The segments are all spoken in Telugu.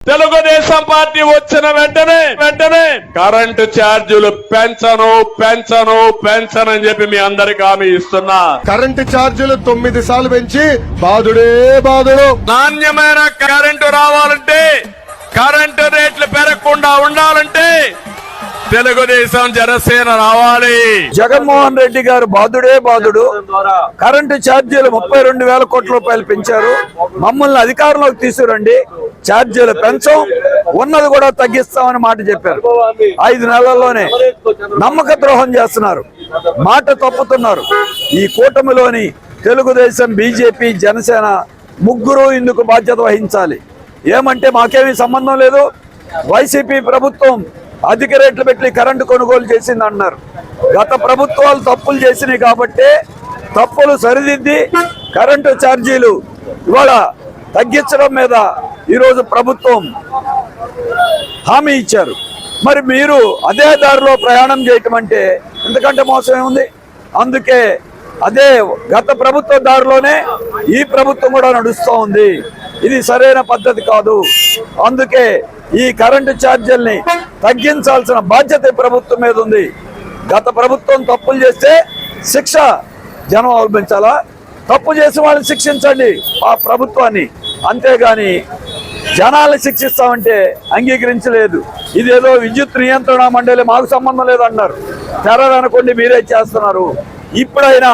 తెలుగుదేశం పార్టీ వచ్చిన వెంటనే కరెంటు ఛార్జీలు పెంచను అని చెప్పి మీ అందరికి హామీ ఇస్తున్నా. కరెంటు ఛార్జీలు 9 సార్లు పెంచి బాధుడే బాధుడు. నాణ్యమైన కరెంటు రావాలంటే, కరెంటు రేట్లు పెరగకుండా ఉండాలంటే తెలుగుదేశం జనసేన రావాలి. జగన్మోహన్ రెడ్డి గారు బాధుడే బాధుడు. కరెంటు ఛార్జీలు 32,000 కోట్ల రూపాయలు పెంచారు. మమ్మల్ని అధికారంలోకి తీసుకురండి, ఛార్జీలు పెంచం, ఉన్నది కూడా తగ్గిస్తామని మాట చెప్పారు. 5 నెలల్లోనే నమ్మక ద్రోహం చేస్తున్నారు, మాట తప్పుతున్నారు. ఈ కూటమిలోని తెలుగుదేశం, బీజేపీ, జనసేన ముగ్గురు ఇందుకు బాధ్యత వహించాలి. ఏమంటే మాకేమీ సంబంధం లేదు, వైసీపీ ప్రభుత్వం అధిక రేట్లు పెట్టి కరెంటు కొనుగోలు చేసింది అన్నారు. గత ప్రభుత్వాలు తప్పులు చేసినాయి కాబట్టి తప్పులు సరిదిద్ది కరెంటు ఛార్జీలు ఇవాళ తగ్గించడం మీద ఈరోజు ప్రభుత్వం హామీ ఇచ్చారు. మరి మీరు అదే దారిలో ప్రయాణం చేయటం అంటే ఎందుకంటే మోసం ఏముంది? అందుకే అదే గత ప్రభుత్వ దారిలోనే ఈ ప్రభుత్వం కూడా నడుస్తూ ఉంది. ఇది సరైన పద్ధతి కాదు. అందుకే ఈ కరెంటు ఛార్జీల్ని తగ్గించాల్సిన బాధ్యత ప్రభుత్వం మీద ఉంది. గత ప్రభుత్వం తప్పులు చేస్తే శిక్ష జనం అవలంబించాలా? తప్పు చేసిన వాళ్ళని శిక్షించండి ఆ ప్రభుత్వాన్ని, అంతేగాని జనాల్ని శిక్షిస్తామంటే అంగీకరించలేదు. ఇదేదో విద్యుత్ నియంత్రణ మండలి మాకు సంబంధం లేదన్నారు. టెర్రర్ అనుకోండి, మీరే చేస్తున్నారు. ఇప్పుడైనా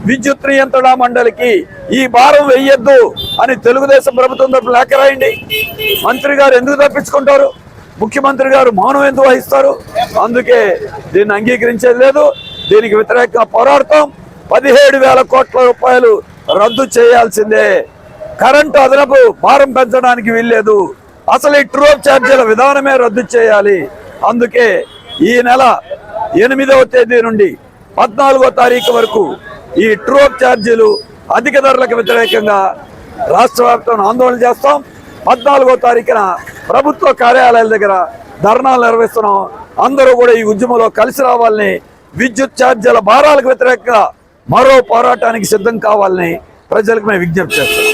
విద్యుత్ నియంత్రణ మండలికి ఈ భారం వెయ్యొద్దు అని తెలుగుదేశం ప్రభుత్వం తరఫున లేఖ రాయండి. మంత్రి గారు ఎందుకు తప్పించుకుంటారు? ముఖ్యమంత్రి గారు మౌనం ఎందుకు వహిస్తారు? అందుకే దీన్ని అంగీకరించేది లేదు. దీనికి వ్యతిరేకంగా పోరాడతాం. 17,000 కోట్ల రూపాయలు రద్దు చేయాల్సిందే. కరెంటు అదనపు భారం పెంచడానికి వీల్లేదు. అసలు ఈ ట్రూ అప్ ఛార్జీల విధానమే రద్దు చేయాలి. అందుకే ఈ నెల 8వ తేదీ నుండి 14వ తారీఖు వరకు ఈ ట్రూ అప్ ఛార్జీలు అధిక ధరలకు వ్యతిరేకంగా రాష్ట్ర వ్యాప్తంగా ఆందోళన చేస్తాం. 14వ తారీఖున ప్రభుత్వ కార్యాలయాల దగ్గర ధర్నాలు నిర్వహిస్తున్నాం. అందరూ కూడా ఈ ఉద్యమంలో కలిసి రావాలని, విద్యుత్ ఛార్జీల భారాలకు వ్యతిరేకంగా మరో పోరాటానికి సిద్ధం కావాలని ప్రజలకు మేము విజ్ఞప్తి చేస్తాం.